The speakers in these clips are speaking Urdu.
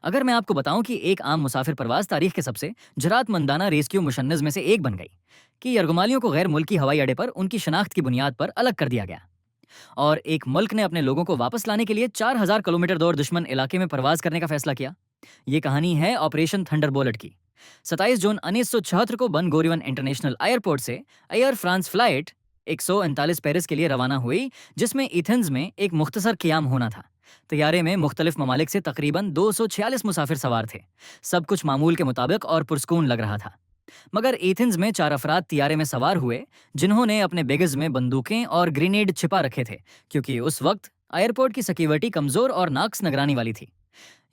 اگر میں آپ کو بتاؤں کہ ایک عام مسافر پرواز تاریخ کے سب سے جرات مندانہ ریسکیو مشنز میں سے ایک بن گئی کہ یرغمالیوں کو غیر ملکی ہوائی اڈے پر ان کی شناخت کی بنیاد پر الگ کر دیا گیا، اور ایک ملک نے اپنے لوگوں کو واپس لانے کے لیے 4000 کلومیٹر دور دشمن علاقے میں پرواز کرنے کا فیصلہ کیا۔ یہ کہانی ہے آپریشن تھنڈر بولٹ کی۔ 27 جون 1976 کو بن گوریون انٹرنیشنل ایئرپورٹ سے ایئر فرانس فلائٹ 139 پیرس کے لیے روانہ ہوئی، جس میں ایتھنز میں ایک مختصر قیام ہونا تھا۔ طیارے میں مختلف ممالک سے تقریباً 246 مسافر سوار تھے۔ سب کچھ معمول کے مطابق اور پرسکون لگ رہا تھا، مگر ایتھنز میں 4 افراد طیارے میں سوار ہوئے جنہوں نے اپنے بیگز میں بندوقیں اور گرینیڈ چھپا رکھے تھے، کیونکہ اس وقت ایئرپورٹ کی سیکیورٹی کمزور اور ناقص نگرانی والی تھی۔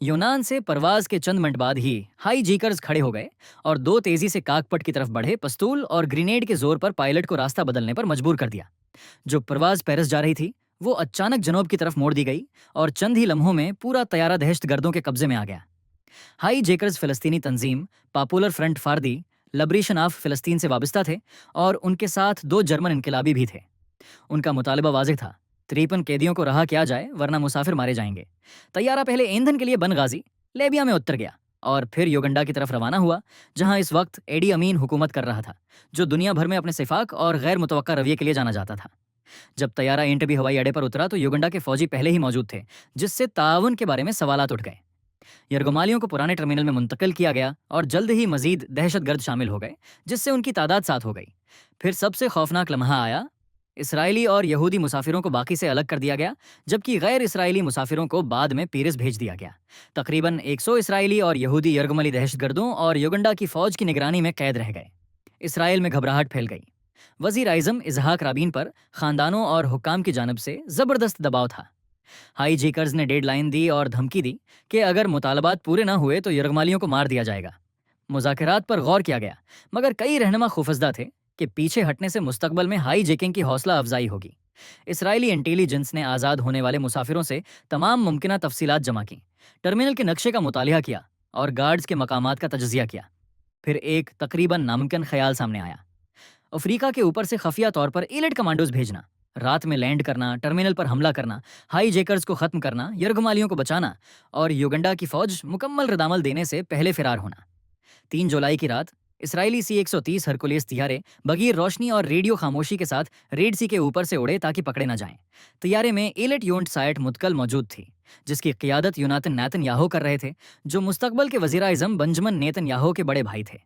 یونان سے پرواز کے چند منٹ بعد ہی ہائی جیکرز کھڑے ہو گئے اور دو تیزی سے کاکپٹ کی طرف بڑھے پستول اور گرینیڈ کے زور پر پائلٹ کو راستہ بدلنے پر مجبور کر دیا۔ جو پرواز پیرس جا رہی تھی وہ اچانک جنوب کی طرف موڑ دی گئی اور چند ہی لمحوں میں پورا طیارہ دہشت گردوں کے قبضے میں آ گیا۔ ہائی جیکرز فلسطینی تنظیم popular front for the liberation of فلسطین سے وابستہ تھے اور ان کے ساتھ 2 جرمن انقلابی بھی تھے۔ ان کا مطالبہ واضح تھا، 53 قیدیوں کو رہا کیا جائے ورنہ مسافر مارے جائیں گے۔ طیارہ پہلے ایندھن کے لیے بن غازی لیبیا میں اتر گیا اور پھر یوگنڈا کی طرف روانہ ہوا، جہاں اس وقت ایڈی امین حکومت کر رہا تھا، جو دنیا بھر میں اپنے سفاق اور غیر متوقع رویے کے لیے جانا جاتا تھا۔ جب طیارہ اینٹبی ہوائی اڈے پر اترا تو یوگنڈا کے فوجی پہلے ہی موجود تھے، جس سے تعاون کے بارے میں سوالات اٹھ گئے۔ یرغمالیوں کو پرانے ٹرمینل میں منتقل کیا گیا اور جلد ہی مزید دہشت گرد شامل ہو گئے، جس سے ان کی تعداد 7 ہو گئی۔ پھر سب سے خوفناک لمحہ آیا۔ اسرائیلی اور یہودی مسافروں کو باقی سے الگ کر دیا گیا، جبکہ غیر اسرائیلی مسافروں کو بعد میں پیرس بھیج دیا گیا۔ تقریباً 100 اسرائیلی اور یہودی یرغمالی دہشت گردوں اور یوگنڈا کی فوج کی نگرانی میں قید رہ گئے۔ اسرائیل میں گھبراہٹ پھیل گئی۔ وزیر اعظم اسحاق رابین پر خاندانوں اور حکام کی جانب سے زبردست دباؤ تھا۔ ہائی جیکرز نے ڈیڈ لائن دی اور دھمکی دی کہ اگر مطالبات پورے نہ ہوئے تو یرغمالیوں کو مار دیا جائے گا۔ مذاکرات پر غور کیا گیا، مگر کئی رہنما خوفزدہ تھے کہ پیچھے ہٹنے سے مستقبل میں ہائی جیکنگ کی حوصلہ افزائی ہوگی۔ اسرائیلی انٹیلی جنس نے آزاد ہونے والے مسافروں سے تمام ممکنہ تفصیلات جمع کی، ٹرمینل کے نقشے کا مطالعہ کیا اور گارڈز کے مقامات کا تجزیہ کیا۔ پھر ایک تقریباً ناممکن خیال سامنے آیا، افریقہ کے اوپر سے خفیہ طور پر ایلٹ کمانڈوز بھیجنا، رات میں لینڈ کرنا، ٹرمینل پر حملہ کرنا، ہائی جیکرز کو ختم کرنا، یرغمالیوں کو بچانا اور یوگنڈا کی فوج مکمل ردعمل دینے سے پہلے فرار ہونا۔ 3 جولائی کی رات اسرائیلی C-130 ہرکولیس طیارے بغیر روشنی اور ریڈیو خاموشی کے ساتھ ریڈ سی کے اوپر سے اڑے تاکہ پکڑے نہ جائیں۔ طیارے میں ایلٹ یونٹ سائٹ متکل موجود تھی، جس کی قیادت یوناتن نیتن یاہو کر رہے تھے، جو مستقبل کے وزیر اعظم بنجمن نیتن یاہو کے بڑے بھائی تھے۔